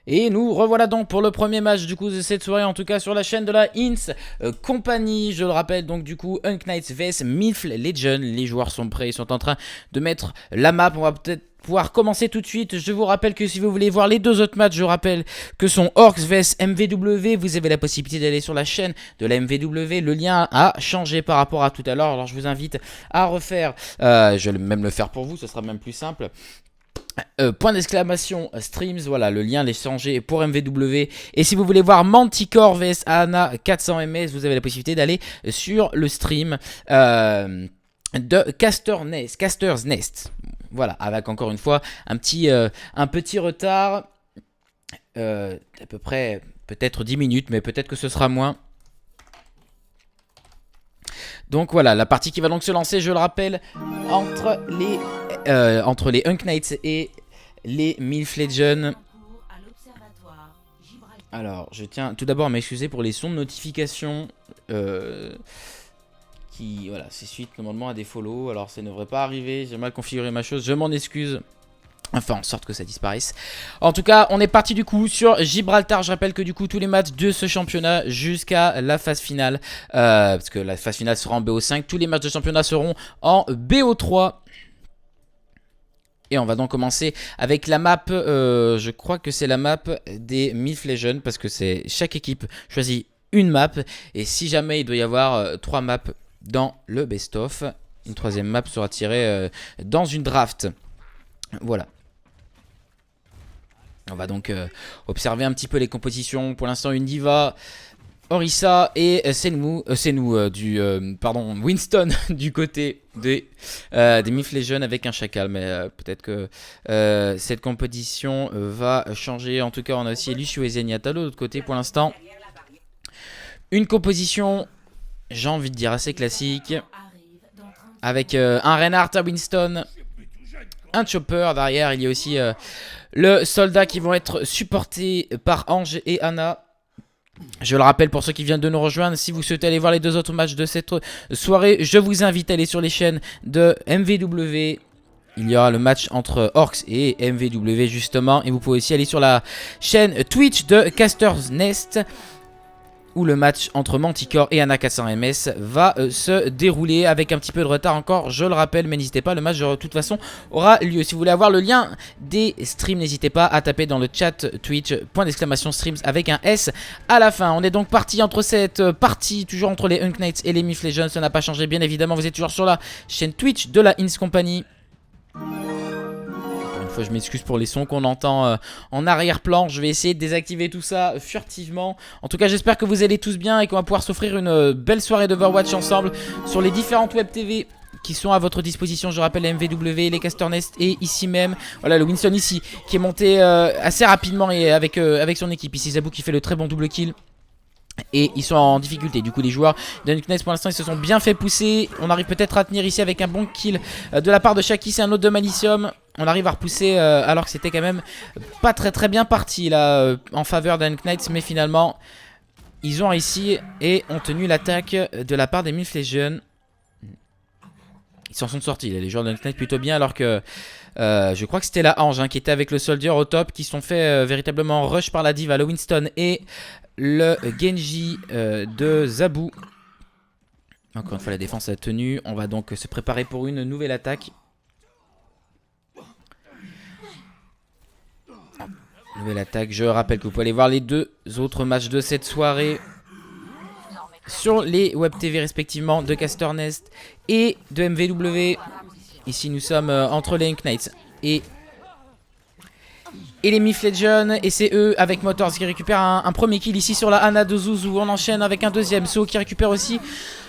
Et nous revoilà donc pour le premier match du coup de cette soirée, en tout cas sur la chaîne de la Ins Company. Je le rappelle donc du coup Hunk Knights vs Myth Legion. Les joueurs sont prêts, ils sont en train de mettre la map. On va peut-être pouvoir commencer tout de suite. Je vous rappelle que si vous voulez voir les deux autres matchs, je rappelle que sont Orcs vs MVW. Vous avez la possibilité d'aller sur la chaîne de la MVW. Le lien a changé par rapport à tout à l'heure. Alors je vous invite à refaire. Je vais même le faire pour vous, ce sera même plus simple. Point d'exclamation streams, voilà, le lien est changé pour MVW. Et si vous voulez voir Manticore vs Ana 400ms, vous avez la possibilité d'aller sur le stream de Caster's Nest. Voilà, avec encore une fois un petit retard, à peu près peut-être 10 minutes, mais peut-être que ce sera moins. Donc voilà, la partie qui va donc se lancer, je le rappelle, entre les Hunk Knights et les Myth Legion. Alors, je tiens tout d'abord à m'excuser pour les sons de notification qui, voilà, c'est suite normalement à des follow. Alors, ça ne devrait pas arriver, j'ai mal configuré ma chose, je m'en excuse. Enfin, en sorte que ça disparaisse. En tout cas, on est parti du coup sur Gibraltar. Je rappelle que du coup, tous les matchs de ce championnat jusqu'à la phase finale, parce que la phase finale sera en BO5, tous les matchs de championnat seront en BO3. Et on va donc commencer avec la map, je crois que c'est la map des Myth Legion, parce que c'est chaque équipe choisit une map. Et si jamais il doit y avoir 3 maps dans le best-of, une troisième map sera tirée dans une draft. Voilà. On va donc observer un petit peu les compositions. Pour l'instant, une Diva, Orisa et Winston du côté des Myth Legion avec un Chacal. Mais peut-être que cette composition va changer. En tout cas, on a aussi Elusio et Zenyatta de l'autre côté pour l'instant. Une composition, j'ai envie de dire, assez classique. Avec un Reinhardt à Winston, un Chopper derrière. Il y a aussi le soldat qui vont être supportés par Ange et Anna. Je le rappelle pour ceux qui viennent de nous rejoindre, si vous souhaitez aller voir les deux autres matchs de cette soirée, je vous invite à aller sur les chaînes de MVW. Il y aura le match entre Orcs et MVW justement. Et vous pouvez aussi aller sur la chaîne Twitch de Caster's Nest, où le match entre Manticore et Ana 400ms va se dérouler avec un petit peu de retard encore, je le rappelle, mais n'hésitez pas, le match de toute façon aura lieu. Si vous voulez avoir le lien des streams, n'hésitez pas à taper dans le chat Twitch, point d'exclamation streams avec un S à la fin. On est donc parti entre cette partie, toujours entre les Hunk Knights et les Myth Legion, ça n'a pas changé bien évidemment, vous êtes toujours sur la chaîne Twitch de la Ins Company. Je m'excuse pour les sons qu'on entend en arrière-plan. Je vais essayer de désactiver tout ça furtivement. En tout cas, j'espère que vous allez tous bien et qu'on va pouvoir s'offrir une belle soirée d'Overwatch ensemble sur les différentes web TV qui sont à votre disposition. Je rappelle les MVW, les Caster Nest et ici même, voilà, le Winston ici qui est monté assez rapidement et avec son équipe. Ici Zabou qui fait le très bon double kill. Et ils sont en difficulté. Du coup, les joueurs de Knights pour l'instant ils se sont bien fait pousser. On arrive peut-être à tenir ici avec un bon kill de la part de Shaki. C'est un autre de Malicium. On arrive à repousser alors que c'était quand même pas très bien parti là en faveur d'un Knights. Mais finalement, ils ont réussi et ont tenu l'attaque de la part des Myth Legion. Ils s'en sont sortis là, les joueurs de Knights plutôt bien, alors que je crois que c'était la Ange qui était avec le Soldier au top, qui sont fait véritablement rush par la Diva, le Winston et le Genji de Zabou. Encore une fois, la défense a tenu. On va donc se préparer pour une nouvelle attaque. Nouvelle attaque. Je rappelle que vous pouvez aller voir les deux autres matchs de cette soirée sur les web TV respectivement de Caster Nest et de MVW. Ici, nous sommes entre les Hunk Knights et les Myth Legion, et c'est eux avec Motors qui récupèrent un premier kill ici sur la Ana de Zuzu. On enchaîne avec un deuxième, So qui récupère aussi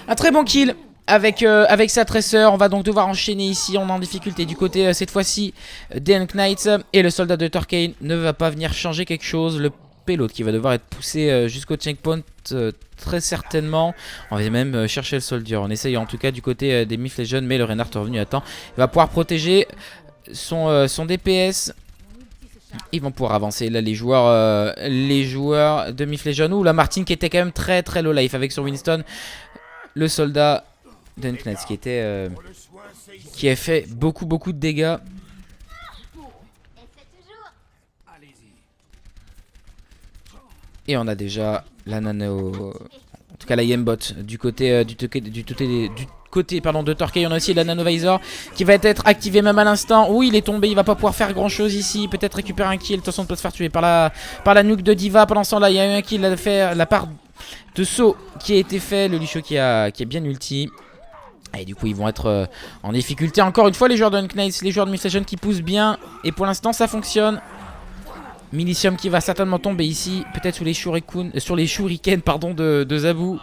un très bon kill avec sa tresseur. On va donc devoir enchaîner ici, on est en difficulté du côté cette fois-ci des Hunk Knights, et le soldat de Turkane ne va pas venir changer quelque chose. Le payload qui va devoir être poussé jusqu'au checkpoint très certainement. On va même chercher le soldier. On essaye en tout cas du côté des Myth Legion, mais le Reinhardt est revenu à temps. Il va pouvoir protéger son DPS. Ils vont pouvoir avancer là les joueurs de Myth Legion. Ou la Martine qui était quand même très low life avec son Winston. Le soldat d'Unknets qui a fait beaucoup de dégâts. Et on a déjà la nano... En tout cas la Yembot du côté de Torquay. On a aussi la Nanovisor qui va être activée même à l'instant. Oui, il est tombé, il va pas pouvoir faire grand chose ici. Peut-être récupérer un kill. De toute façon, on peut se faire tuer par la nuque de Diva. Pendant ce temps là, il y a eu un kill à faire la part de saut qui a été fait. Le Lucio qui est bien ulti. Et du coup ils vont être en difficulté. Encore une fois les joueurs de Knights, les joueurs de Myth Legion qui poussent bien. Et pour l'instant ça fonctionne. Milicium qui va certainement tomber ici. Peut-être sur les shurikens pardon, de Zabou.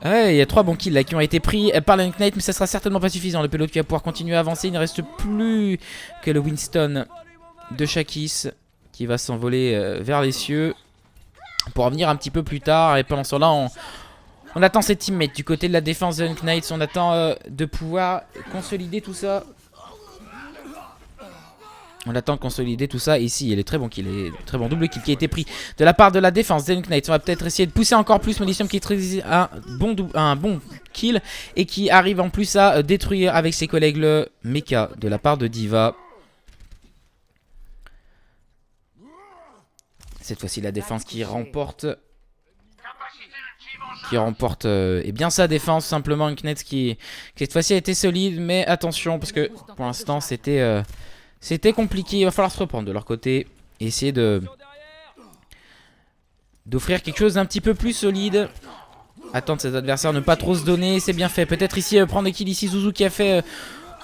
Ouais, il y a 3 bons kills là qui ont été pris par la Knight. Mais ça sera certainement pas suffisant. Le pilote qui va pouvoir continuer à avancer. Il ne reste plus que le Winston de Shakis qui va s'envoler vers les cieux. Pour revenir un petit peu plus tard. Et pendant ce temps là on attend ses teammates du côté de la défense de Knights. On attend de pouvoir consolider tout ça. On attend de consolider tout ça. Et ici, il y a les très bons kills, les très bons double kills qui a été pris de la part de la défense de Knights. On va peut-être essayer de pousser encore plus Milicium qui est un bon kill. Et qui arrive en plus à détruire avec ses collègues le mecha de la part de Diva. Cette fois-ci, la défense qui remporte... et bien sa défense, simplement une Knights qui cette fois-ci a été solide, mais attention parce que pour l'instant c'était compliqué. Il va falloir se reprendre de leur côté et essayer d'offrir quelque chose d'un petit peu plus solide. Attendre ses adversaires, ne pas trop se donner, c'est bien fait. Peut-être ici prendre des kills ici. Zouzou qui a fait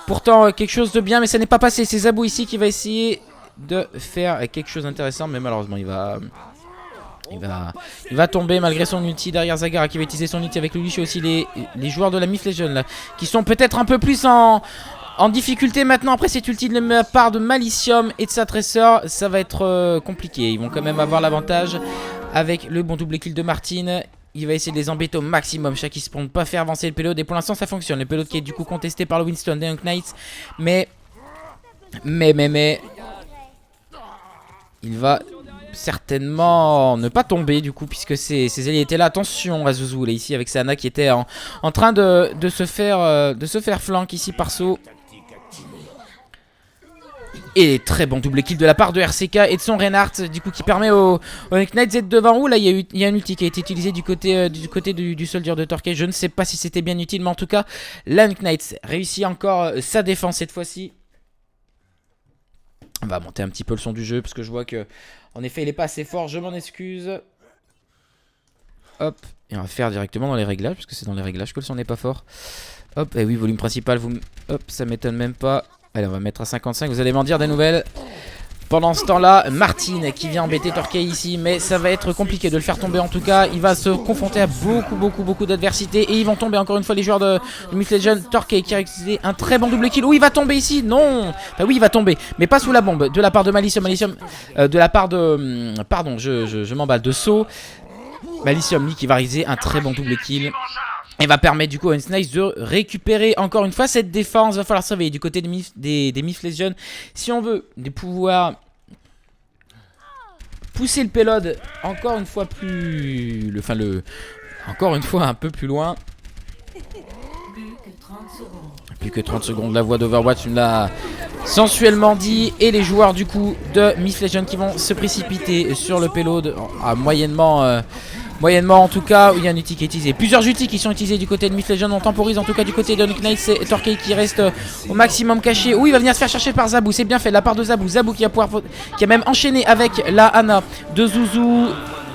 pourtant quelque chose de bien, mais ça n'est pas passé. C'est Zabou ici qui va essayer de faire quelque chose d'intéressant, mais malheureusement il va tomber malgré son ulti derrière Zagara qui va utiliser son ulti avec le Lucio aussi. Les joueurs de la Myth Legion là, qui sont peut-être un peu plus en difficulté maintenant après cette ulti de la part de Milicium et de sa Tracer. Ça va être compliqué. Ils vont quand même avoir l'avantage avec le bon double kill de Martin. Il va essayer de les embêter au maximum. Shakis pour ne pas faire avancer le payload. Et pour l'instant ça fonctionne. Le payload qui est du coup contesté par le Winston des Knights. Mais il va certainement ne pas tomber du coup puisque ses alliés étaient là. Attention à Zouzou là ici avec Sana qui était en train de se faire flank ici par saut. Et très bon double kill de la part de RCK et de son Reinhardt du coup qui permet aux Knights d'être devant. Ouh là il y a un ulti qui a été utilisé du côté du soldier de Torquay. Je ne sais pas si c'était bien utile, mais en tout cas la Knights réussit encore sa défense cette fois-ci. On va monter un petit peu le son du jeu parce que je vois que en effet il est pas assez fort, je m'en excuse. Hop, et on va faire directement dans les réglages parce que c'est dans les réglages que le son n'est pas fort. Hop, et oui, volume principal, hop, ça m'étonne même pas. Allez, on va mettre à 55, vous allez m'en dire des nouvelles. Pendant ce temps-là, Martin qui vient embêter Torquay ici, mais ça va être compliqué de le faire tomber en tout cas. Il va se confronter à beaucoup d'adversité et ils vont tomber encore une fois les joueurs de Myth Legion. Torquay qui a réalisé un très bon double kill. Où il va tomber ici? Non. Enfin oui, il va tomber, mais pas sous la bombe de la part de Milicium. De la part de... pardon, je m'emballe, de Saut. Milicium lui qui va réaliser un très bon double kill. Et va permettre du coup à Knights de récupérer encore une fois cette défense. Va falloir surveiller du côté des Myth Legion si on veut de pouvoir pousser le payload encore une fois encore une fois un peu plus loin. Plus que 30 secondes. La voix d'Overwatch me l'a sensuellement dit. Et les joueurs du coup de Myth Legion qui vont se précipiter sur le payload à moyennement en tout cas, où il y a un ulti qui est utilisé. Plusieurs ultis qui sont utilisés du côté de Myth Legion. On temporise en tout cas du côté de Knights. C'est Torquay qui reste au maximum caché. Oui, il va venir se faire chercher par Zabou. C'est bien fait de la part de Zabou. Zabou qui a même enchaîné avec la Ana de Zouzou.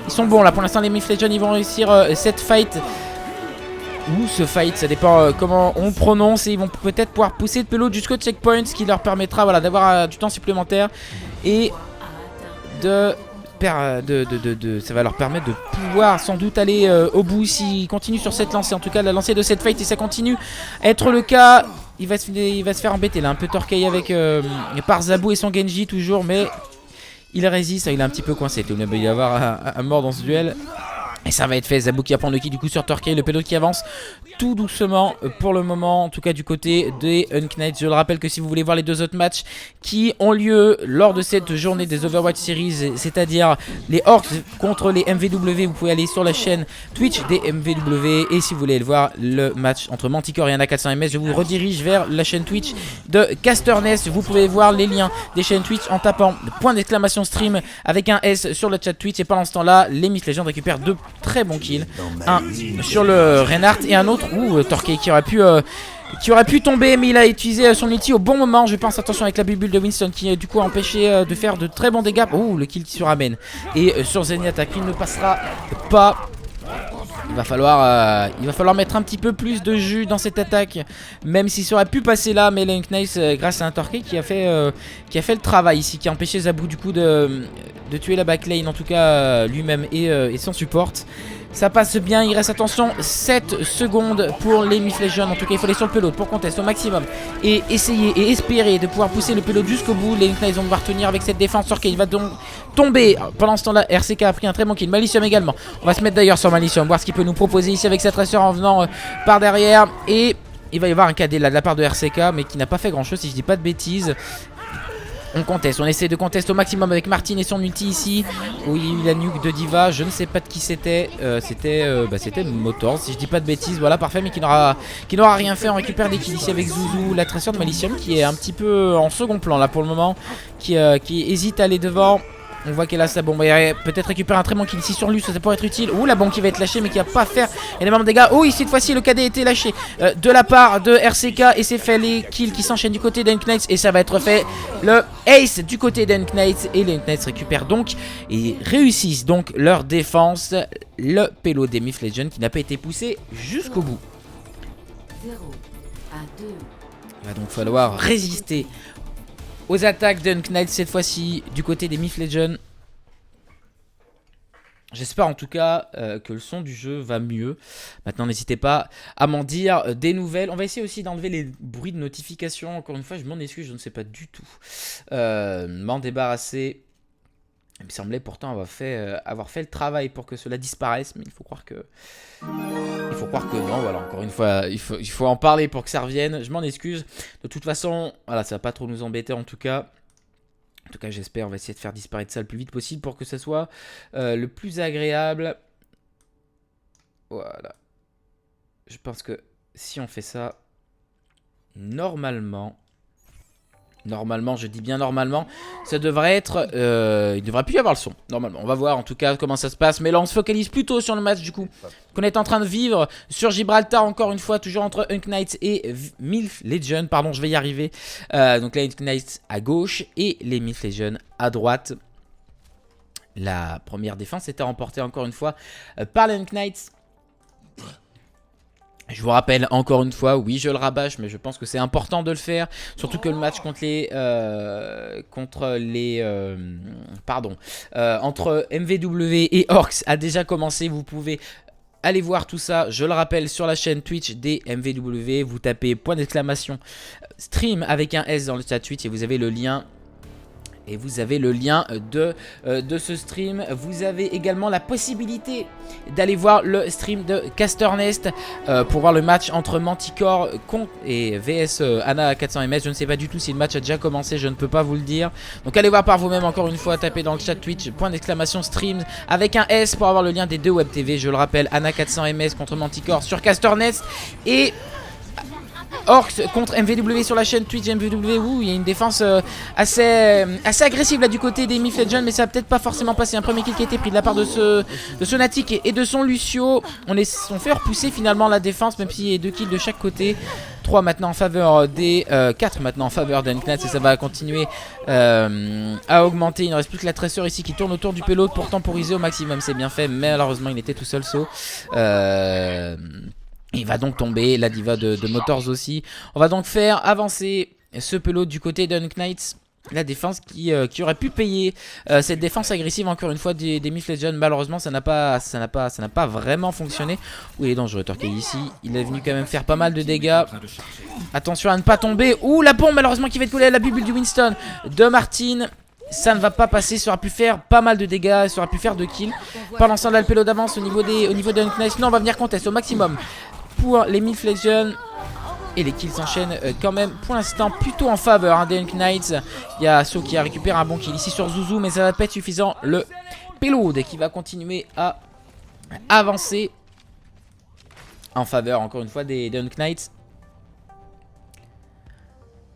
Ils sont bons là pour l'instant les Myth Legion. Ils vont réussir cette fight. Ou ce fight, ça dépend comment on prononce. Et ils vont peut-être pouvoir pousser le payload jusqu'au checkpoint. Ce qui leur permettra d'avoir du temps supplémentaire. Et ça va leur permettre de pouvoir sans doute aller au bout s'ils continuent sur cette lancée. En tout cas la lancée de cette fight, et ça continue à être le cas. Il va se faire embêter là un peu Torquay avec par Zabou et son Genji toujours, mais il résiste. Il est un petit peu coincé. Il va y avoir un mort dans ce duel. Et ça va être fait, Zabou qui va prendre le kill du coup sur Torquay, le pélo qui avance tout doucement pour le moment, en tout cas du côté des Unknights. Je le rappelle que si vous voulez voir les deux autres matchs qui ont lieu lors de cette journée des Overwatch Series, c'est-à-dire les Orcs contre les MVW, vous pouvez aller sur la chaîne Twitch des MVW. Et si vous voulez voir le match entre Manticore et Ana 400MS, je vous redirige vers la chaîne Twitch de Casternest. Vous pouvez voir les liens des chaînes Twitch en tapant !stream avec un S sur le chat Twitch. Et pendant ce temps-là, les Myth Legends récupèrent deux très bons kills, un sur le Reinhardt et un autre Torquay qui aurait pu tomber, mais il a utilisé son ulti au bon moment. Je pense, attention avec la bulle de Winston qui du coup a empêché de faire de très bons dégâts. Le kill qui se ramène. Et sur Zenyatta qui ne passera pas. Il va falloir mettre un petit peu plus de jus dans cette attaque, même s'il aurait pu passer là, mais Link Nice grâce à un Torquay qui a fait le travail ici, qui a empêché Zabou du coup de tuer la backlane, en tout cas lui-même et son support. Ça passe bien, il reste, attention, 7 secondes pour les Myth Legends. En tout cas, il faut aller sur le pelot pour contester au maximum et essayer et espérer de pouvoir pousser le pelot jusqu'au bout. Les Link Knights vont devoir tenir avec cette défense. Torquay, il va donc tomber. Pendant ce temps-là, RCK a pris un très bon kill. Malicium également. On va se mettre d'ailleurs sur Malicium, voir ce qu'il peut nous proposer ici avec cette tracer en venant par derrière. Et il va y avoir un KD là de la part de RCK, mais qui n'a pas fait grand-chose si je dis pas de bêtises. On conteste, on essaie de contester au maximum avec Martin et son ulti ici. Oui, il y a eu la nuke de Diva, je ne sais pas de qui c'était. C'était Motors, si je dis pas de bêtises. Voilà, parfait, mais qui n'aura rien fait. On récupère des kills ici avec Zouzou, la tracer de Malicium qui est un petit peu en second plan là pour le moment. Qui hésite à aller devant. On voit qu'elle a sa bombe. Peut-être récupérer un très bon kill ici sur lui, ça pourrait être utile. La bombe qui va être lâchée mais qui va pas faire énormément de dégâts. Ici cette fois-ci le KD a été lâché de la part de RCK. Et c'est fait, les kills qui s'enchaînent du côté d'Unknights. Et ça va être fait, le ace du côté d'Unknights. Et les Unknights récupèrent donc et réussissent donc leur défense. Le pélo des Myth Legends qui n'a pas été poussé jusqu'au bout. Il va donc falloir résister aux attaques d'Unknights cette fois-ci du côté des Myth Legends. J'espère en tout cas que le son du jeu va mieux. Maintenant, n'hésitez pas à m'en dire des nouvelles. On va essayer aussi d'enlever les bruits de notification. Encore une fois, je m'en excuse, je ne sais pas du tout m'en débarrasser. Il me semblait pourtant avoir fait le travail pour que cela disparaisse, mais il faut croire que non. Voilà, encore une fois, il faut en parler pour que ça revienne. Je m'en excuse. De toute façon, voilà, ça va pas trop nous embêter en tout cas. En tout cas, j'espère. On va essayer de faire disparaître ça le plus vite possible pour que ça soit le plus agréable. Voilà. Je pense que si on fait ça, normalement, je dis bien normalement, ça devrait être... il devrait plus y avoir le son, normalement. On va voir en tout cas comment ça se passe. Mais là, on se focalise plutôt sur le match du coup qu'on est en train de vivre sur Gibraltar, encore une fois, toujours entre Unknights et Myth Legends. Pardon, je vais y arriver. Donc là, Unknights à gauche et les Myth Legends à droite. La première défense était remportée encore une fois par les Unknights. Je vous rappelle encore une fois, oui je le rabâche, mais je pense que c'est important de le faire. Surtout que le match entre MVW et Orcs a déjà commencé. Vous pouvez aller voir tout ça, je le rappelle, sur la chaîne Twitch des MVW. Vous tapez !stream avec un S dans le chat Twitch et vous avez le lien. Et vous avez le lien de ce stream. Vous avez également la possibilité d'aller voir le stream de Casternest pour voir le match entre Manticore et VS Ana 400MS. Je ne sais pas du tout si le match a déjà commencé, je ne peux pas vous le dire. Donc allez voir par vous-même, encore une fois, tapez dans le chat Twitch !stream avec un S pour avoir le lien des deux web TV. Je le rappelle, Ana 400MS contre Manticore sur Casternest et Orcs contre MVW sur la chaîne Twitch MVW. Il y a une défense assez agressive là du côté des Myth Legends, mais ça va peut-être pas forcément passer. Un premier kill qui a été pris de la part de ce Natic et de son Lucio. On fait repousser finalement la défense, même s'il y a 2 kills de chaque côté. 3 maintenant en faveur des 4 maintenant en faveur d'Unknights, et ça va continuer à augmenter. Il ne reste plus que la tracer ici qui tourne autour du pelot pour temporiser au maximum. C'est bien fait, mais malheureusement il était tout seul saut. Il va donc tomber, la diva de Motors aussi. On va donc faire avancer ce pelot du côté d'Unknights. La défense qui aurait pu payer cette défense agressive encore une fois des Myth Legends. Malheureusement ça n'a pas vraiment fonctionné. Il est dangereux Torquay ici. Il est venu quand même faire pas mal de dégâts. Attention à ne pas tomber. La bombe malheureusement qui va être collée à la bulle du Winston de Martin. ça ne va pas passer. Ça aura pu faire pas mal de dégâts, ça aura pu faire 2 kills. Pas l'ensemble de l'Alpelo d'avance au niveau des Unknights. Non, on va venir contest au maximum pour les Myth Legion. Et les kills s'enchaînent quand même pour l'instant plutôt en faveur des Knights. Il y a So qui a récupéré un bon kill ici sur Zuzu, mais ça va pas être suffisant. Le Payload qui va continuer à avancer en faveur encore une fois des Knights.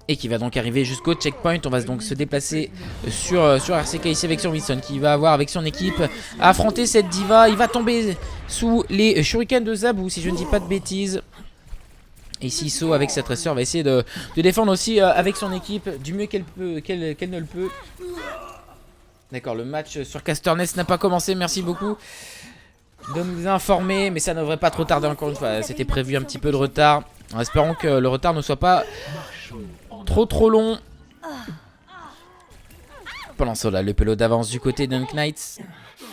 Et qui va donc arriver jusqu'au checkpoint. On va donc se déplacer sur RCK ici avec son Winston qui va avoir avec son équipe à affronter cette diva. Il va tomber sous les shurikens de Zabu si je ne dis pas de bêtises. Et ici So avec sa tresseur va essayer de défendre aussi avec son équipe du mieux qu'elle ne le peut. D'accord, le match sur Casterness n'a pas commencé, merci beaucoup de nous informer, mais ça ne devrait pas trop tarder encore une fois. C'était prévu un petit peu de retard. Espérons que le retard ne soit pas trop long. Pendant ce temps-là, le pelot d'avance du côté d'un Knights.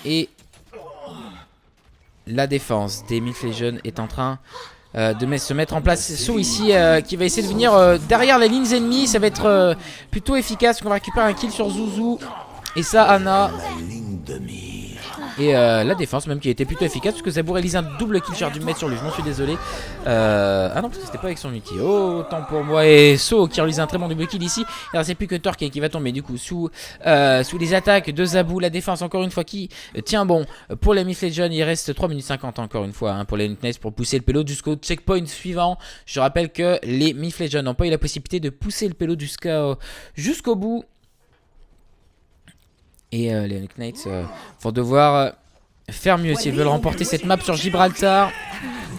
Et la défense des Myth Legion est en train de se mettre en place. So ici qui va essayer de venir derrière les lignes ennemies. Ça va être plutôt efficace. On va récupérer un kill sur Zuzu. Et ça, Anna. Et la défense même qui a été plutôt efficace. Parce que Zabu réalise un double kill. J'aurais dû me mettre sur lui. Je m'en suis désolé. Ah non, parce que c'était pas avec son ulti. Oh, tant pour moi. Et So qui réalise un très bon double kill ici. Alors c'est plus que Torque qui va tomber du coup sous les attaques de Zabu. La défense encore une fois qui tient bon pour les Myth Legion. Il reste 3 minutes 50 encore une fois pour les Knights pour pousser le payload jusqu'au checkpoint suivant. Je rappelle que les Myth Legion n'ont pas eu la possibilité de pousser le payload jusqu'au bout. Et les Knights vont devoir faire mieux s'ils veulent remporter cette map sur Gibraltar.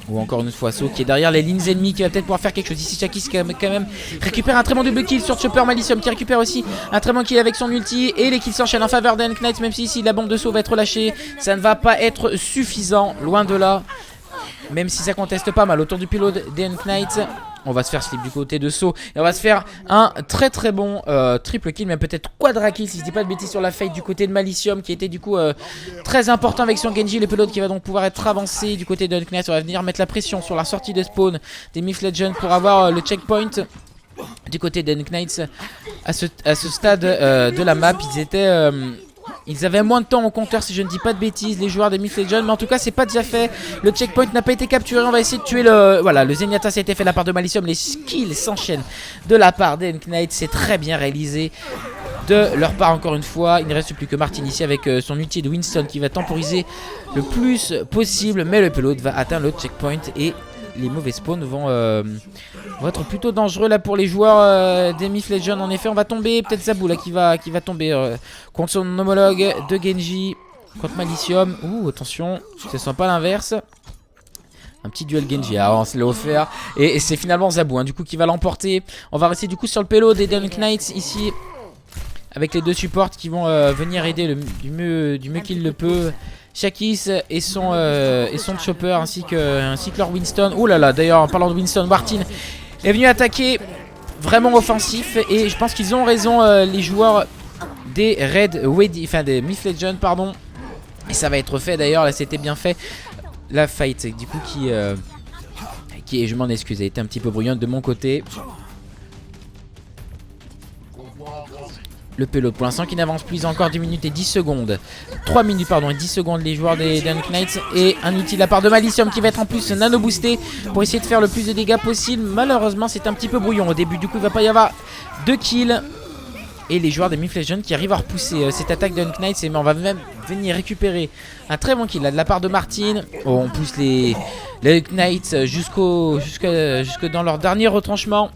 Ou encore une fois So qui est derrière les lignes ennemies qui va peut-être pouvoir faire quelque chose. Ici Chakis quand même récupère un très bon double kill sur Chopper Malicium qui récupère aussi un très bon kill avec son ulti. Et les kills s'enchaînent en faveur des Knights. Même si ici la bombe de So va être relâchée, ça ne va pas être suffisant, loin de là. Même si ça conteste pas mal autour du pilote des Knights. On va se faire slip du côté de So. Et on va se faire un très bon triple kill. Même peut-être quadra kill si je dis pas de bêtises sur la fight du côté de Malicium. Qui était du coup très important avec son Genji. Le pilote qui va donc pouvoir être avancé du côté de Knights. On va venir mettre la pression sur la sortie de spawn des Myth Legion pour avoir le checkpoint. Du côté des Knights à ce stade de la map. Ils avaient moins de temps au compteur si je ne dis pas de bêtises, les joueurs des Myth Legion, mais en tout cas c'est pas déjà fait. Le checkpoint n'a pas été capturé, on va essayer de tuer le... Voilà, le Zenyatta ça a été fait de la part de Malicium, les skills s'enchaînent de la part des Knights, c'est très bien réalisé de leur part encore une fois. Il ne reste plus que Martin ici avec son ulti de Winston qui va temporiser le plus possible, mais le pilote va atteindre le checkpoint et les mauvais spawns vont être plutôt dangereux là pour les joueurs des Myth Legion. En effet on va tomber, peut-être Zabu là qui va tomber contre son homologue de Genji, contre Malicium. Ouh attention, ce ne sent pas l'inverse. Un petit duel Genji, on se l'a offert. Et c'est finalement Zabu du coup qui va l'emporter. On va rester du coup sur le payload des Knights ici. Avec les deux supports qui vont venir aider du mieux qu'il le peut. Chakis et son Chopper ainsi que leur Winston. Oh là là, d'ailleurs en parlant de Winston, Martin est venu attaquer vraiment offensif. Et je pense qu'ils ont raison les joueurs des des Myth Legion pardon. Et ça va être fait d'ailleurs, là c'était bien fait. La fight du coup qui je m'en excuse, a été un petit peu bruyante de mon côté. Le payload pour l'instant qui n'avance plus, encore 10 minutes et 10 secondes. 3 minutes pardon et 10 secondes les joueurs des Knights. Et un outil de la part de Malicium qui va être en plus nano boosté pour essayer de faire le plus de dégâts possible. Malheureusement c'est un petit peu brouillon au début, du coup il va pas y avoir 2 kills. Et les joueurs des Myth Legion qui arrivent à repousser cette attaque de Knights. Et on va même venir récupérer un très bon kill là de la part de Martin. Oh, on pousse les Knights jusque dans leur dernier retranchement.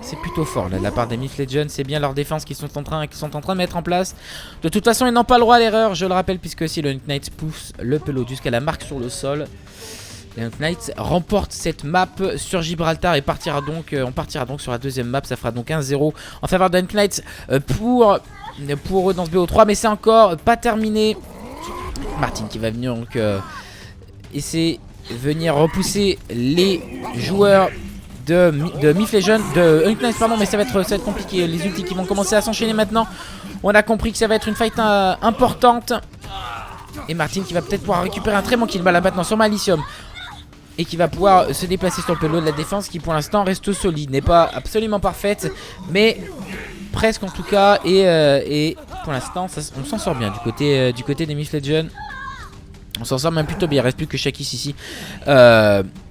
C'est plutôt fort là de la part des Myth Legion. C'est bien leur défense qu'ils sont en train de mettre en place. De toute façon ils n'ont pas le droit à l'erreur, je le rappelle, puisque si le Knights pousse le pelot jusqu'à la marque sur le sol, les Knights remportent cette map sur Gibraltar et on partira donc sur la deuxième map. Ça fera donc 1-0 en faveur des Knights pour eux dans ce BO3. Mais c'est encore pas terminé. Martin qui va venir donc essayer de venir repousser les joueurs de Myth Legion, de Knights pardon, mais ça va être compliqué. Les ultis qui vont commencer à s'enchaîner maintenant. On a compris que ça va être une fight importante. Et Martin qui va peut-être pouvoir récupérer un très bon kill là maintenant sur Malicium. Et qui va pouvoir se déplacer sur le payload de la défense qui pour l'instant reste solide. N'est pas absolument parfaite, mais presque en tout cas. Et pour l'instant, on s'en sort bien du côté des Myth Legends. On s'en sort même plutôt bien. Il reste plus que Shakis ici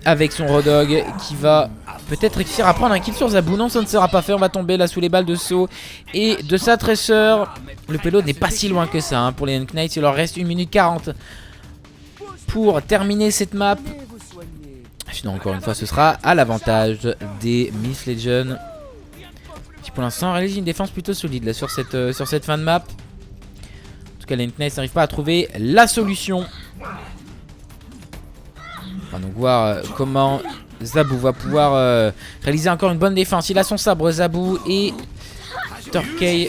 avec son Rodog qui va peut-être réussir à prendre un kill sur Zabou. Non, ça ne sera pas fait. On va tomber là sous les balles de saut et de sa tresseur. Le payload n'est pas si loin que ça hein, pour les Knights. Il leur reste 1 minute 40 pour terminer cette map. Sinon, encore une fois, ce sera à l'avantage des Myth Legends qui pour l'instant réalise une défense plutôt solide là, sur cette fin de map. En tout cas, les Knights n'arrivent pas à trouver la solution. On va donc voir comment Zabou va pouvoir réaliser encore une bonne défense. Il a son sabre Zabou et Turkey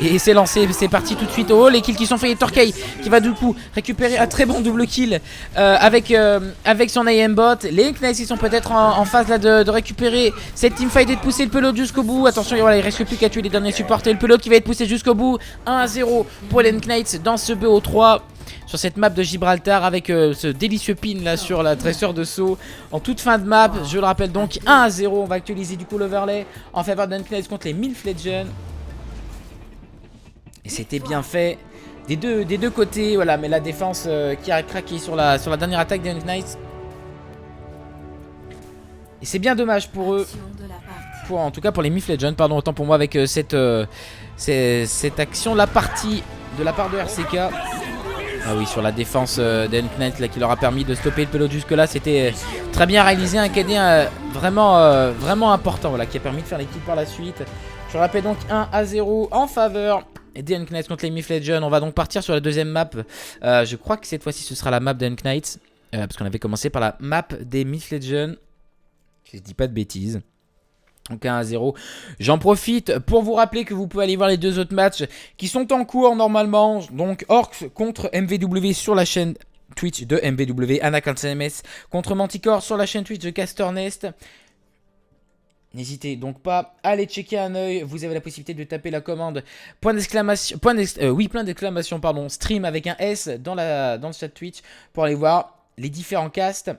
et c'est lancé, c'est parti tout de suite. Oh, les kills qui sont faits et Turkey qui va du coup récupérer un très bon double kill avec son aimbot. Les Knights ils sont peut-être en phase là de récupérer cette teamfight et de pousser le pelot jusqu'au bout. Attention, voilà, il reste plus qu'à tuer les derniers supports et le pelot qui va être poussé jusqu'au bout. 1-0 pour les Knights dans ce BO3 sur cette map de Gibraltar avec ce délicieux pin là sur la tresseur de saut en toute fin de map. Je le rappelle donc 1-0. On va actualiser du coup l'overlay en faveur des Knights contre les Myth Legends. Et c'était bien fait des deux côtés, voilà, mais la défense qui a craqué sur la dernière attaque des Knights. Et c'est bien dommage pour eux, en tout cas pour les Myth Legends, pardon, autant pour moi avec cette action, la partie de la part de RCK. Ah oui, sur la défense des Knights là, qui leur a permis de stopper le pelot jusque là, c'était très bien réalisé, un KD vraiment important, voilà, qui a permis de faire les kills par la suite. Je rappelle donc 1-0 en faveur des Knights contre les Myth Legends. On va donc partir sur la deuxième map. Je crois que cette fois-ci ce sera la map des Knights. Parce qu'on avait commencé par la map des Myth Legends. Je dis pas de bêtises. Donc 1-0. J'en profite pour vous rappeler que vous pouvez aller voir les deux autres matchs qui sont en cours normalement. Donc Orcs contre MVW sur la chaîne Twitch de MVW. Anakin-CMS contre Manticore sur la chaîne Twitch de Casternest. N'hésitez donc pas à aller checker un œil. Vous avez la possibilité de taper la commande point d'exclamation, pardon, stream avec un S dans le chat Twitch pour aller voir les différents casts.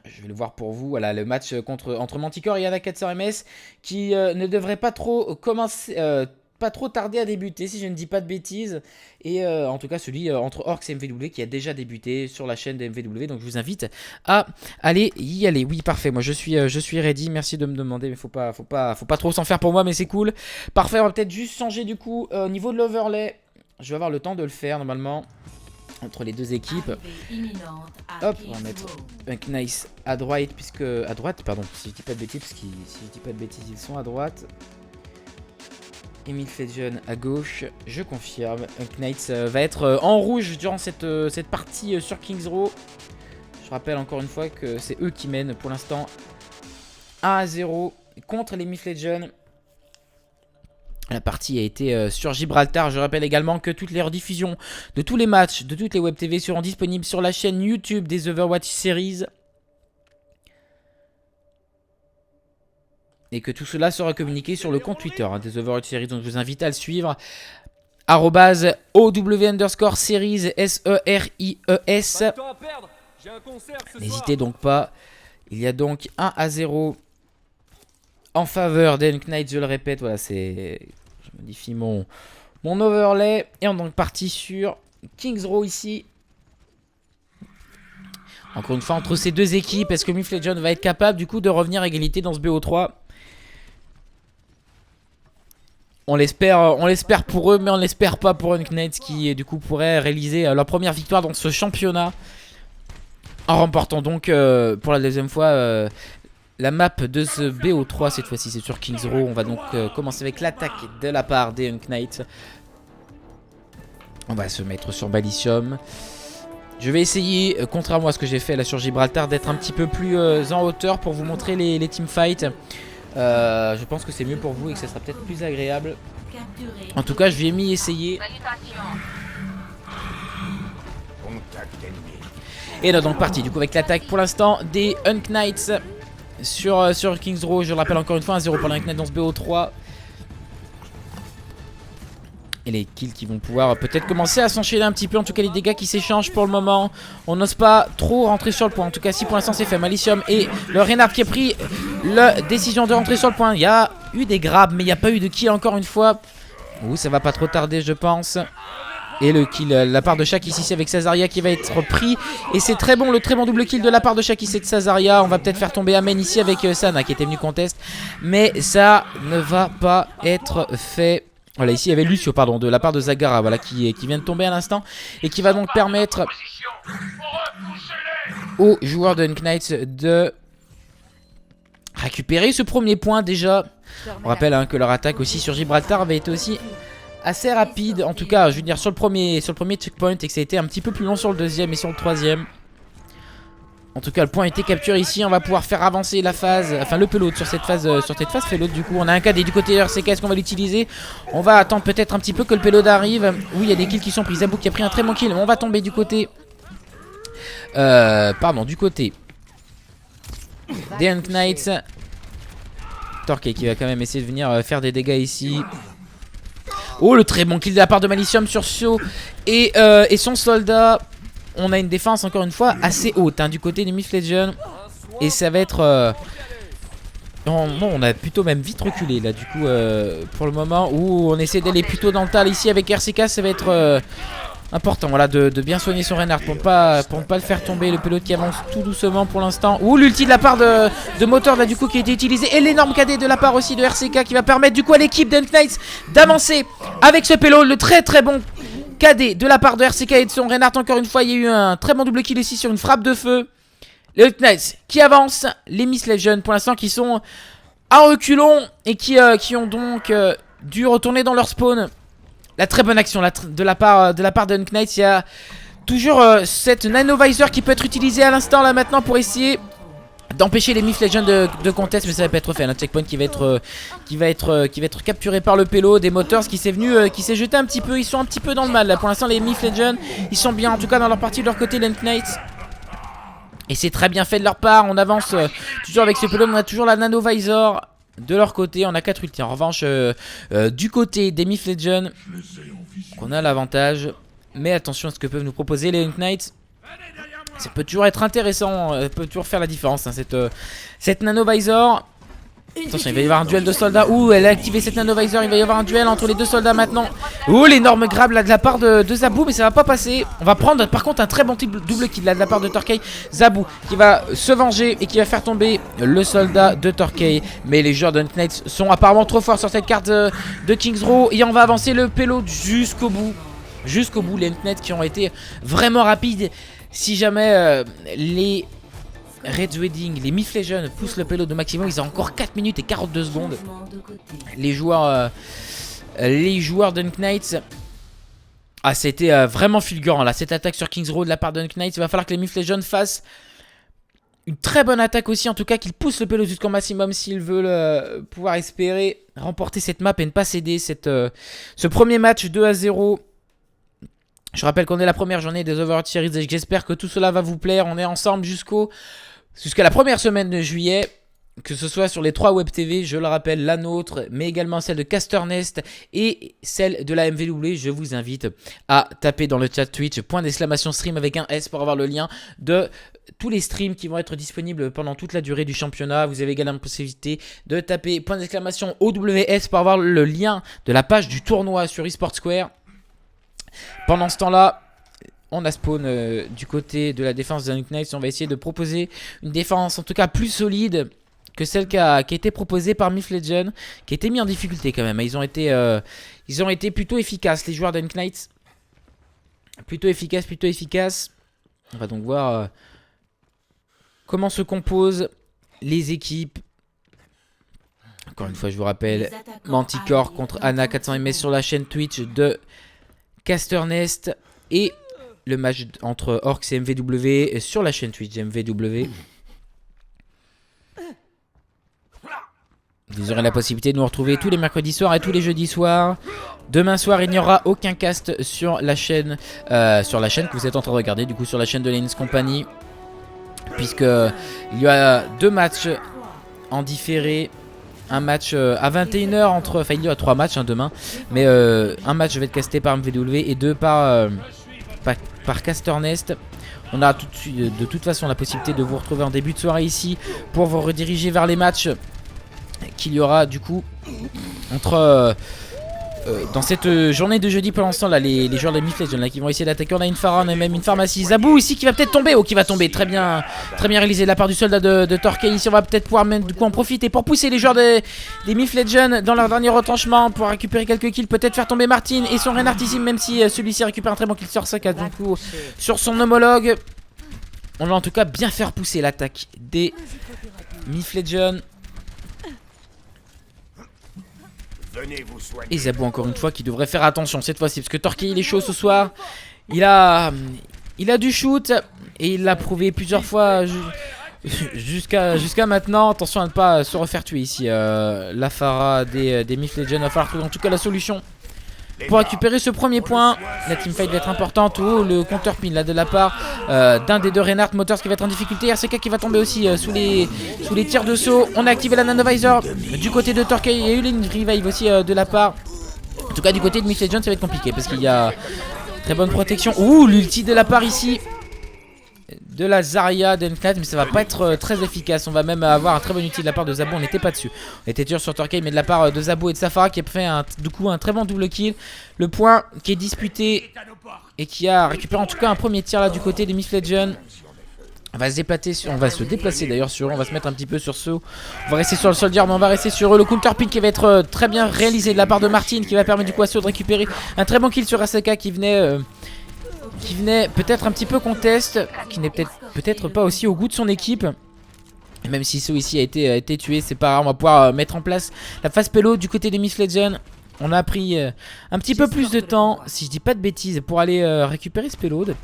Je vais le voir pour vous. Voilà le match entre Manticore et Anakin-CMS qui ne devrait pas trop commencer. Pas trop tardé à débuter si je ne dis pas de bêtises. Et en tout cas celui entre Orcs et MVW qui a déjà débuté sur la chaîne de MVW. Donc je vous invite à aller y aller. Oui parfait, moi je suis ready. Merci de me demander mais faut pas trop s'en faire pour moi mais c'est cool. Parfait, on va peut-être juste changer du coup au niveau de l'overlay. Je vais avoir le temps de le faire normalement entre les deux équipes. Hop, on va mettre Knights à droite pardon, si je dis pas de bêtises, parce que si je dis pas de bêtises ils sont à droite. Et Myth Legends à gauche, je confirme. Knights va être en rouge durant cette partie sur Kings Row. Je rappelle encore une fois que c'est eux qui mènent pour l'instant 1-0 contre les Myth Legends. La partie a été sur Gibraltar. Je rappelle également que toutes les rediffusions de tous les matchs, de toutes les web TV seront disponibles sur la chaîne YouTube des Overwatch Series. Et que tout cela sera communiqué sur le compte Twitter des Overwatch Series. Donc je vous invite à le suivre. @OW_series SERIES. N'hésitez donc pas. Il y a donc 1-0 en faveur des Knights. Je le répète. Voilà, je modifie mon overlay. Et on est donc parti sur Kings Row ici. Encore une fois entre ces deux équipes. Est-ce que Myth Legends va être capable du coup de revenir à égalité dans ce BO3? On l'espère pour eux, mais on l'espère pas pour Knights qui du coup pourrait réaliser leur première victoire dans ce championnat. En remportant donc pour la deuxième fois la map de ce BO3. Cette fois-ci c'est sur Kings Row. On va donc commencer avec l'attaque de la part des Knights. On va se mettre sur Balicium. Je vais essayer, contrairement à ce que j'ai fait là sur Gibraltar, d'être un petit peu plus en hauteur pour vous montrer les teamfights. Je pense que c'est mieux pour vous et que ça sera peut-être plus agréable. En tout cas, je vais m'y essayer. Et là, donc parti du coup avec l'attaque pour l'instant des Knights sur Kings Row. Je le rappelle encore une fois, 1-0 pour les Knights dans ce BO3. Et les kills qui vont pouvoir peut-être commencer à s'enchaîner un petit peu. En tout cas les dégâts qui s'échangent pour le moment. On n'ose pas trop rentrer sur le point. En tout cas si pour l'instant c'est fait. Malicium et le Reinhardt qui est pris. la décision de rentrer sur le point. Il y a eu des grabs, mais il n'y a pas eu de kill encore une fois. Ouh, ça va pas trop tarder, je pense. Et le kill, la part de Shaq ici avec Sazaria qui va être pris. Et c'est très bon, le très bon double kill de la part de Shaq ici de Sazaria. On va peut-être faire tomber Amen ici avec Sana qui était venu contest. Mais ça ne va pas être fait. Voilà, ici il y avait Lucio, pardon, de la part de Zagara, voilà, qui vient de tomber à l'instant. Et qui va donc permettre aux joueurs de Knights de récupérer ce premier point déjà. On rappelle hein, que leur attaque aussi sur Gibraltar avait été aussi assez rapide. En tout cas, je veux dire sur le premier checkpoint et que ça a été un petit peu plus long sur le deuxième et sur le troisième. En tout cas, le point a été capturé ici. On va pouvoir faire avancer la phase, enfin le pelot sur cette phase pelot. Du coup, on a un KD du côté de RCK. Est-ce qu'on va l'utiliser? On va attendre peut-être un petit peu que le pelot arrive. Oui, il y a des kills qui sont pris. Zabou qui a pris un très bon kill. On va tomber du côté, du côté des Knights. Torquay qui va quand même essayer de venir faire des dégâts ici. Oh, le très bon kill de la part de Malicium sur Sio et son soldat. On a une défense encore une fois assez haute hein, du côté des Myth Legion. Et ça va être... on a plutôt même vite reculé là du coup pour le moment où on essaie d'aller plutôt dans le tal ici avec RCK. Ça va être important voilà, de bien soigner son Reinhardt pour ne pas le faire tomber. Le pilote qui avance tout doucement pour l'instant. Ouh, l'ulti de la part de Motor là du coup qui a été utilisé. Et l'énorme KD de la part aussi de RCK qui va permettre du coup à l'équipe d'Unknights d'avancer avec ce pélo. Le très très bon KD de la part de RCK et de son Reinhardt. Encore une fois, il y a eu un très bon double kill ici sur une frappe de feu. Les Knights qui avancent. Les Myth Legion pour l'instant qui sont à reculons et qui ont donc dû retourner dans leur spawn. La très bonne action de la part de Knights. Il y a toujours cette Nanovisor qui peut être utilisée à l'instant là maintenant pour essayer d'empêcher les Myth Legion de contest, mais ça va pas être fait. Un checkpoint qui va être capturé par le pélo des Motors qui s'est jeté un petit peu. Ils sont un petit peu dans le mal là. Pour l'instant les Myth Legion ils sont bien en tout cas dans leur partie de leur côté. Les Knights, et c'est très bien fait de leur part. On avance toujours avec ce pélo. On a toujours la Nanovisor de leur côté. On a 4 ultis. En revanche du côté des Myth Legion on a l'avantage. Mais attention à ce que peuvent nous proposer les Knights. Ça peut toujours être intéressant, peut toujours faire la différence hein, cette Nanovisor. Attention, il va y avoir un duel de soldats. Ouh, elle a activé cette Nanovisor. Il va y avoir un duel entre les deux soldats maintenant. Ouh, l'énorme grab là de la part de Zabou, mais ça va pas passer. On va prendre par contre un très bon double kill là de la part de Torquay. Zabou qui va se venger et qui va faire tomber le soldat de Torquay. Mais les joueurs de Knights sont apparemment trop forts sur cette carte de Kings Row. Et on va avancer le pélo jusqu'au bout. Jusqu'au bout, les Knights qui ont été vraiment rapides. Si jamais les Red Wedding, les Myth Legion poussent le pélo de maximum, ils ont encore 4 minutes et 42 secondes. Les joueurs d'Unknights. Ah, c'était vraiment fulgurant là, cette attaque sur Kings Row de la part d'Unknights. Il va falloir que les Myth Legion fassent une très bonne attaque aussi, en tout cas qu'ils poussent le pélo jusqu'au maximum s'ils veulent pouvoir espérer remporter cette map et ne pas céder ce premier match 2-0. Je rappelle qu'on est la première journée des Overwatch Series et j'espère que tout cela va vous plaire. On est ensemble jusqu'à la première semaine de juillet. Que ce soit sur les 3 Web TV, je le rappelle, la nôtre, mais également celle de Casternest et celle de la MVW. Je vous invite à taper dans le chat Twitch !stream avec un S pour avoir le lien de tous les streams qui vont être disponibles pendant toute la durée du championnat. Vous avez également la possibilité de taper !OWS pour avoir le lien de la page du tournoi sur eSport Square. Pendant ce temps-là, on a spawn du côté de la défense de Knights. On va essayer de proposer une défense en tout cas plus solide que celle qui a été proposée par Myth Legion, qui a été mis en difficulté quand même. Ils ont été plutôt efficaces, les joueurs d'Unknights. Plutôt efficaces. On va donc voir comment se composent les équipes. Encore une fois, je vous rappelle, Manticore contre Anna 400 ms sur la chaîne Twitch de Casternest. Et le match entre Orcs et MVW sur la chaîne Twitch MVW. Vous aurez la possibilité de nous retrouver tous les mercredis soirs et tous les jeudis soirs. Demain soir, il n'y aura aucun cast sur la chaîne que vous êtes en train de regarder, du coup sur la chaîne de Lens Company. Puisque il y a 2 matchs en différé. Un match à 21 h entre... Enfin, il y aura 3 matchs demain. Mais un match va être casté par MVW et 2 par Casternest. On a de toute façon la possibilité de vous retrouver en début de soirée ici pour vous rediriger vers les matchs qu'il y aura du coup entre dans cette journée de jeudi. Pour l'instant là les joueurs de Myth Legion là qui vont essayer d'attaquer. On a une Pharah, on a même une pharmacie. Zabou ici qui va peut-être tomber. Oh, qui va tomber, très bien réalisé de la part du soldat de Torquay. Ici on va peut-être pouvoir même du coup en profiter pour pousser les joueurs des Myth Legion dans leur dernier retranchement pour récupérer quelques kills, peut-être faire tomber Martin et son Reinhardt ici, même si celui-ci récupère un très bon kill sur sa case du coup sur son homologue. On va en tout cas bien faire pousser l'attaque des Myth Legion. Et Zabou encore une fois qui devrait faire attention cette fois-ci parce que Torquay il est chaud ce soir. Il a du shoot et il l'a prouvé plusieurs fois jusqu'à maintenant. Attention à ne pas se refaire tuer ici. La Pharah des Myth Legion. Il va falloir trouver en tout cas la solution pour récupérer ce premier point. La teamfight va être importante. Oh, le compteur pin là de la part d'un des deux Reinhardt. Motors qui va être en difficulté. RCK qui va tomber aussi sous les tirs de saut. On a activé la nanovisor du côté de Torquay. Il y a eu une revive aussi de la part. En tout cas du côté de Myth Legion ça va être compliqué parce qu'il y a très bonne protection. Ouh, l'ulti de la part ici de la Zarya d'Enknight, mais ça va pas être très efficace. On va même avoir un très bon outil de la part de Zabou. On n'était pas dessus, on était dur sur Torquay, mais de la part de Zabou et de Safara qui a fait du coup un très bon double kill. Le point qui est disputé et qui a récupéré en tout cas un premier tir là du côté des Myth Legion. On va se déplacer d'ailleurs sur eux. On va se mettre un petit peu sur ceux. On va rester sur le soldier, mais on va rester sur eux. Le counter pin qui va être très bien réalisé de la part de Martin, qui va permettre du coup à ceux de récupérer un très bon kill sur ASK qui venait peut-être un petit peu contest, qui n'est peut-être pas aussi au goût de son équipe. Et même si ceux ici a été tué, c'est pas grave. On va pouvoir mettre en place la phase payload du côté des Myth Legion. On a pris un petit peu plus de temps, si je dis pas de bêtises, pour aller récupérer ce payload.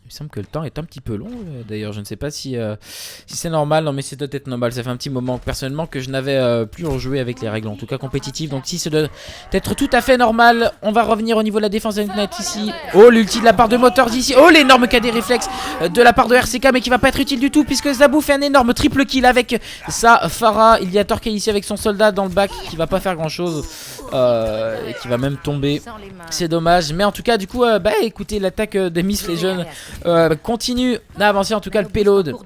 Il me semble que le temps est un petit peu long. D'ailleurs, je ne sais pas si c'est normal. Non, mais c'est peut-être normal. Ça fait un petit moment personnellement que je n'avais plus rejoué avec les règles, en tout cas compétitives. Donc, si ça doit être tout à fait normal, on va revenir au niveau de la défense d'Ignite ici. Oh, l'ulti de la part de Motors ici. Oh, l'énorme KD réflexe de la part de RCK, mais qui va pas être utile du tout puisque Zabou fait un énorme triple kill avec sa Pharah. Il y a Torquay ici avec son soldat dans le bac qui va pas faire grand chose et qui va même tomber. C'est dommage. Mais en tout cas, du coup, écoutez, l'attaque des Myth Legion continue à avancer. En tout cas le payload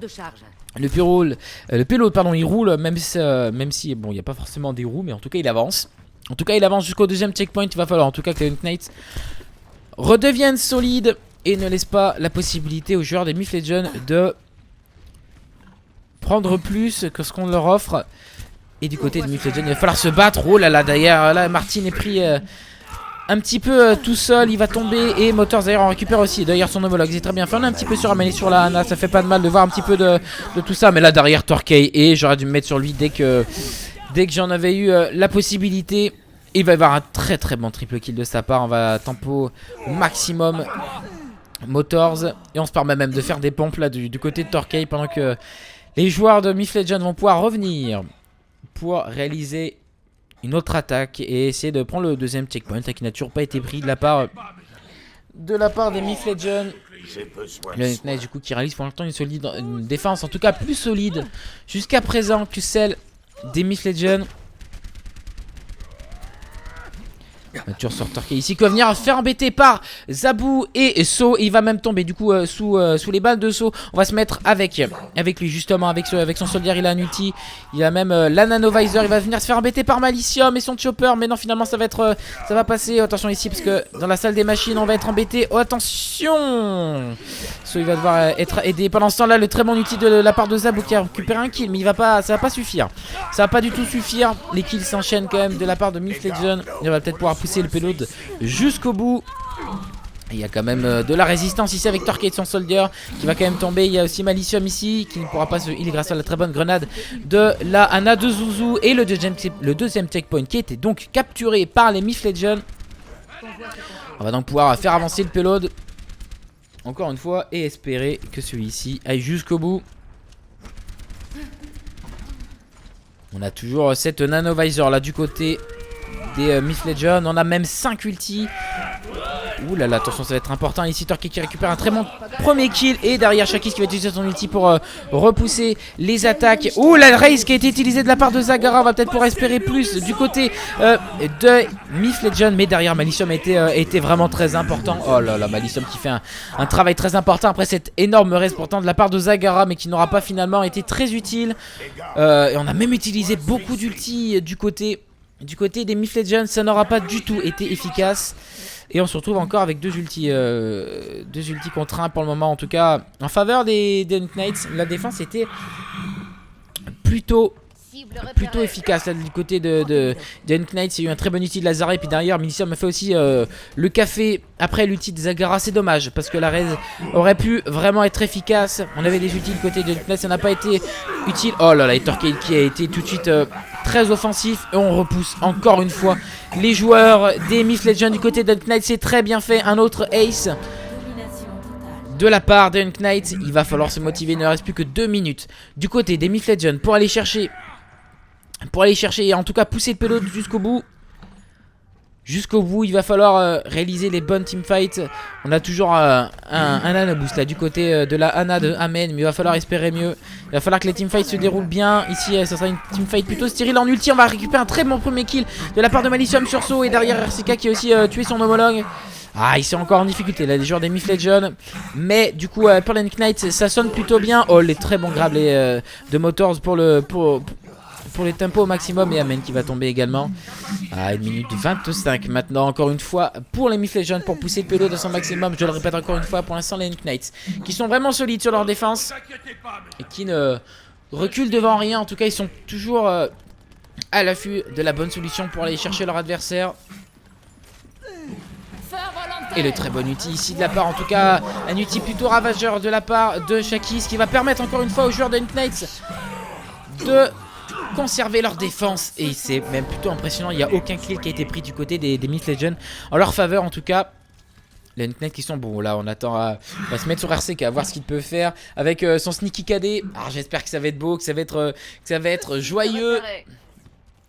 pardon, il roule même si bon il n'y a pas forcément des roues, mais en tout cas il avance. En tout cas il avance jusqu'au deuxième checkpoint. Il va falloir en tout cas que les Knights redeviennent solides et ne laissent pas la possibilité aux joueurs des Myth Legion de prendre plus que ce qu'on leur offre. Et du côté des Myth Legion il va falloir se battre. Oh là là, d'ailleurs là Martin est pris un petit peu tout seul, il va tomber. Et Motors d'ailleurs en récupère aussi. D'ailleurs son homologue, c'est très bien fait. On est un petit peu suramené sur la Hana. Ça fait pas de mal de voir un petit peu de tout ça. Mais là derrière Torquay, et j'aurais dû me mettre sur lui dès que j'en avais eu la possibilité. Il va y avoir un très très bon triple kill de sa part. On va tempo au maximum Motors. Et on se permet même de faire des pompes là du côté de Torquay, pendant que les joueurs de Myth Legion vont pouvoir revenir pour réaliser une autre attaque et essayer de prendre le deuxième checkpoint qui n'a toujours pas été pris de la part des Myth Legion. Le Nice du coup qui réalise pour l'instant une défense en tout cas plus solide jusqu'à présent que celle des Myth Legion. Toujours sur Torquay ici qui va venir faire embêter par Zabou et So. Il va même tomber du coup sous les balles de So. On va se mettre avec lui justement, avec son soldier. Il a un ulti, il a même la nanovisor. Il va venir se faire embêter par Malicium et son chopper. Mais non, finalement ça va passer. Attention ici parce que dans la salle des machines on va être embêté. Oh, attention, So il va devoir être aidé. Pendant ce temps là le très bon ulti de la part de Zabou qui a récupéré un kill. Mais ça va pas suffire. Ça va pas du tout suffire. Les kills s'enchaînent quand même de la part de Myth Legion. Il va peut-être pouvoir pousser le payload jusqu'au bout. Il y a quand même de la résistance ici avec Torquay et son soldier qui va quand même tomber. Il y a aussi Malicium ici qui ne pourra pas se heal grâce à la très bonne grenade de la Hana de Zuzu. Et le deuxième checkpoint qui était donc capturé par les Myth Legion. On va donc pouvoir faire avancer le payload encore une fois et espérer que celui-ci aille jusqu'au bout. On a toujours cette nanovisor là du côté des Myth Legion. On a même 5 ultis. Ouh là là, attention, ça va être important ici. Torquay qui récupère un très bon premier kill. Et derrière Shakis qui va utiliser son ulti pour repousser les attaques. Ouh, la raise qui a été utilisée de la part de Zagara. On va peut-être pour espérer plus du côté de Mythlegion. Mais derrière Malicium a été vraiment très important. Oh là là, Malicium qui fait un travail très important après cette énorme raise pourtant de la part de Zagara. Mais qui n'aura pas finalement été très utile. Et on a même utilisé beaucoup d'ulti du côté des Mythlegion. Ça n'aura pas du tout été efficace. Et on se retrouve encore avec deux ultis contre 1 pour le moment. En tout cas, en faveur des Knights, la défense était plutôt efficace là, du côté de Knights. Il y a eu un très bon ulti de Lazare. Et puis derrière, Milicium a fait aussi le café après l'ulti de Zagara. C'est dommage parce que la raise aurait pu vraiment être efficace. On avait des ultis du côté de Knights, ça n'a pas été utile. Oh là là, et Torquay qui a été tout de suite très offensif. Et on repousse encore une fois les joueurs des Mythlegion du côté de Knights. C'est très bien fait. Un autre ace de la part de Knights. Il va falloir se motiver. Il ne reste plus que 2 minutes du côté des Mythlegion pour aller chercher et en tout cas pousser le payload jusqu'au bout. Jusqu'au bout, il va falloir réaliser les bonnes teamfights. On a toujours un Ana boost là du côté de la Ana de Amen. Mais il va falloir espérer mieux. Il va falloir que les teamfights se déroulent bien. Ici, ça sera une teamfight plutôt stérile en ulti. On va récupérer un très bon premier kill de la part de Malicium sur saut. Et derrière RCK qui a aussi tué son homologue. Ah, ils sont encore en difficulté là, les joueurs des Mythlegion. Mais du coup, pour les Knights, ça sonne plutôt bien. Oh, les très bons grabs de Motors pour les tempos au maximum. Et Amen qui va tomber également. Ah, 1 minute 25 maintenant, encore une fois, pour les Mythlegion pour pousser le payload de son maximum. Je le répète encore une fois, pour l'instant, les Knights qui sont vraiment solides sur leur défense et qui ne reculent devant rien. En tout cas, ils sont toujours à l'affût de la bonne solution pour aller chercher leur adversaire. Et le très bon outil ici de la part, en tout cas, un outil plutôt ravageur de la part de Shakis qui va permettre encore une fois aux joueurs de Knights de conserver leur défense. Et c'est même plutôt impressionnant, il n'y a aucun kill qui a été pris du côté des Mythlegion en leur faveur en tout cas. Les Knights qui sont bons, là on attend on va se mettre sur RCK à voir ce qu'il peut faire avec son sneaky KD. Alors j'espère que ça va être beau, que ça va être joyeux.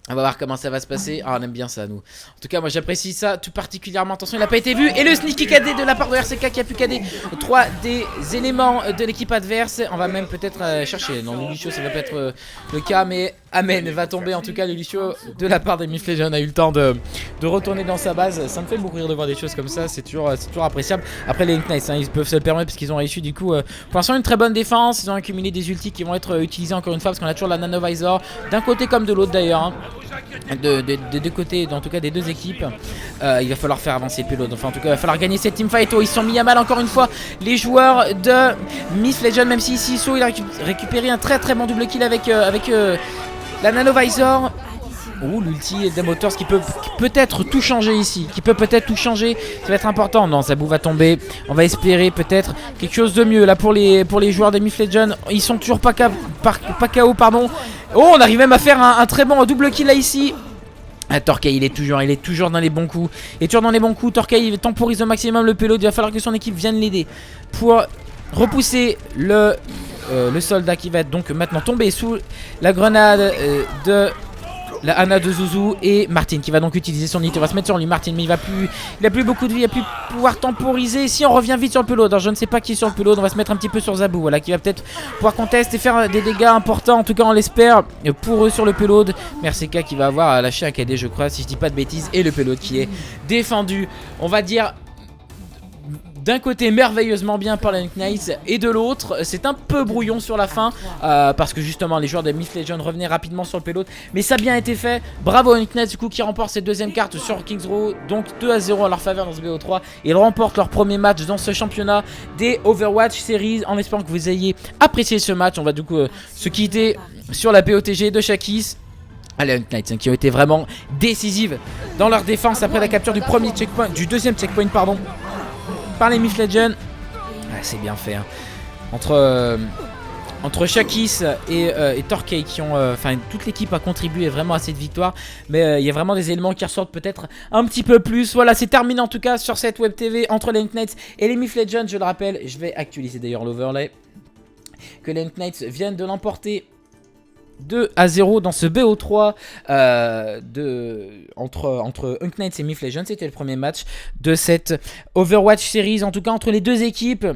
On va voir comment ça va se passer. Ah, on aime bien ça, nous. En tout cas, moi, j'apprécie ça tout particulièrement. Attention, il n'a pas été vu. Et le sneaky KD de la part de RCK qui a pu KD 3 des éléments de l'équipe adverse. On va même peut-être chercher. Non, Lucio, ça va pas être le cas. Mais Amen va tomber. En tout cas, Lucio, de la part des Mythlegion, a eu le temps de retourner dans sa base. Ça me fait beaucoup rire de voir des choses comme ça. C'est toujours appréciable. Après, les Knights, hein, ils peuvent se le permettre parce qu'ils ont réussi, du coup, pour l'instant, une très bonne défense. Ils ont accumulé des ultis qui vont être utilisés encore une fois parce qu'on a toujours la Nanovisor d'un côté comme de l'autre d'ailleurs. Hein. Des deux côtés, en tout cas des deux équipes. Il va falloir faire avancer le payload. Enfin, en tout cas, il va falloir gagner cette teamfight. Oh, ils sont mis à mal encore une fois les joueurs de Mythlegion. Même si ici, So, il a récupéré un très très bon double kill avec la Nanovisor. Ouh, l'ulti des Motors qui peut peut-être tout changer ici. Ça va être important. Non, Zabou va tomber. On va espérer peut-être quelque chose de mieux là pour les joueurs des Mythlegion. Ils sont toujours pas KO, pardon. Oh, on arrive même à faire un très bon double kill là ici. Ah, Torquay, il est toujours dans les bons coups. Torquay, il temporise au maximum le payload. Il va falloir que son équipe vienne l'aider pour repousser le soldat qui va être donc maintenant tomber sous la grenade de la Ana de Zuzu. Et Martin qui va donc utiliser son hit. On va se mettre sur lui, Martin, mais il a plus beaucoup de vie, il va plus pouvoir temporiser. Si on revient vite sur le payload, alors je ne sais pas qui est sur le payload, on va se mettre un petit peu sur Zabou, voilà, qui va peut-être pouvoir contester et faire des dégâts importants. En tout cas, on l'espère pour eux sur le payload. RCK qui va avoir à lâcher un KD, je crois, si je dis pas de bêtises. Et le payload qui est défendu, on va dire, d'un côté merveilleusement bien par les Knights et de l'autre c'est un peu brouillon sur la fin parce que justement les joueurs de Mythlegion revenaient rapidement sur le payload, mais ça a bien été fait. Bravo aux Knights du coup qui remportent cette deuxième carte sur Kings Row, donc 2-0 à leur faveur dans ce BO3. Ils remportent leur premier match dans ce championnat des Overwatch Series. En espérant que vous ayez apprécié ce match, on va du coup se quitter sur la POTG de Shakis. Les Knights qui ont été vraiment décisives dans leur défense après la capture du deuxième checkpoint pardon, par les Mythlegion. C'est bien fait hein. Entre Shakis et Torquay qui ont enfin toute l'équipe a contribué vraiment à cette victoire, mais il y a vraiment des éléments qui ressortent peut-être un petit peu plus. Voilà, c'est terminé en tout cas sur cette web TV entre les Knights et les Mythlegion. Je le rappelle, je vais actualiser d'ailleurs l'overlay, que les Knights viennent de l'emporter 2-0 dans ce BO3 entre Unknights et Myth Legends. C'était le premier match de cette Overwatch Series, en tout cas entre les deux équipes.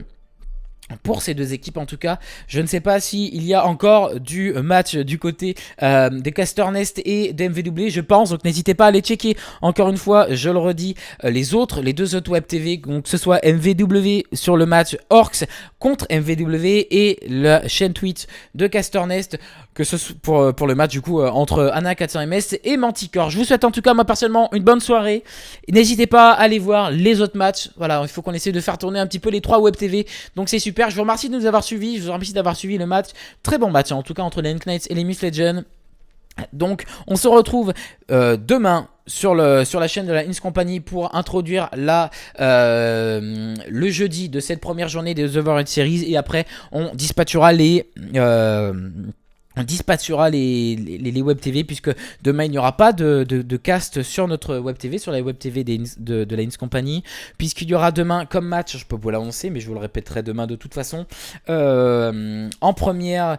Pour ces deux équipes en tout cas, je ne sais pas s'il y a encore du match du côté des Caster Nest et des MVW, je pense, donc n'hésitez pas à aller checker encore une fois, je le redis, les deux autres Web TV, donc que ce soit MVW sur le match Orcs contre MVW et la chaîne Twitch de Caster Nest, que ce soit pour le match du coup entre Anna 400MS et Manticore. Je vous souhaite en tout cas moi personnellement une bonne soirée, n'hésitez pas à aller voir les autres matchs, voilà, il faut qu'on essaie de faire tourner un petit peu les 3 Web TV, donc c'est super. Je vous remercie de nous avoir suivis, je vous remercie d'avoir suivi le match, très bon match en tout cas entre les Knights et les Myth Legends. Donc on se retrouve demain sur la chaîne de la Ins Company pour introduire le jeudi de cette première journée des Overwatch Series, et après on dispatchera les Web TV, puisque demain il n'y aura pas de cast sur notre Web TV, sur la Web TV de la Ins Company, puisqu'il y aura demain comme match, je peux vous l'annoncer mais je vous le répéterai demain de toute façon, en première,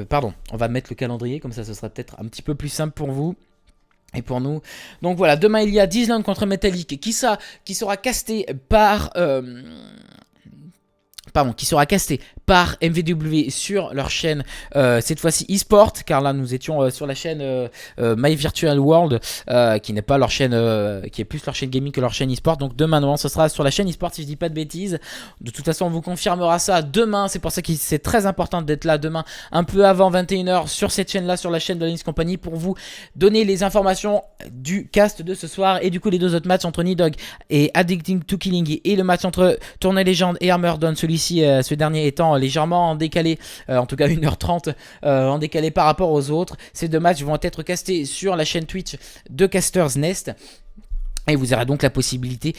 pardon, on va mettre le calendrier, comme ça ce sera peut-être un petit peu plus simple pour vous et pour nous. Donc voilà, demain il y a Disland contre Metallic qui sera casté par... qui sera casté par MVW sur leur chaîne, cette fois-ci eSport, car là nous étions sur la chaîne My Virtual World, qui n'est pas leur chaîne, qui est plus leur chaîne gaming que leur chaîne eSport. Donc demain, normalement, ce sera sur la chaîne eSport, si je dis pas de bêtises. De toute façon, on vous confirmera ça demain. C'est pour ça que c'est très important d'être là demain, un peu avant 21 h sur cette chaîne-là, sur la chaîne de la Ins Company, pour vous donner les informations du cast de ce soir, et du coup les deux autres matchs entre Nidog et Addicting to Killing, et le match entre Tournée Légende et Armored, ce dernier étant légèrement en décalé, en tout cas 1 h 30 en décalé par rapport aux autres. Ces deux matchs vont être castés sur la chaîne Twitch de Casters Nest, et vous aurez donc la possibilité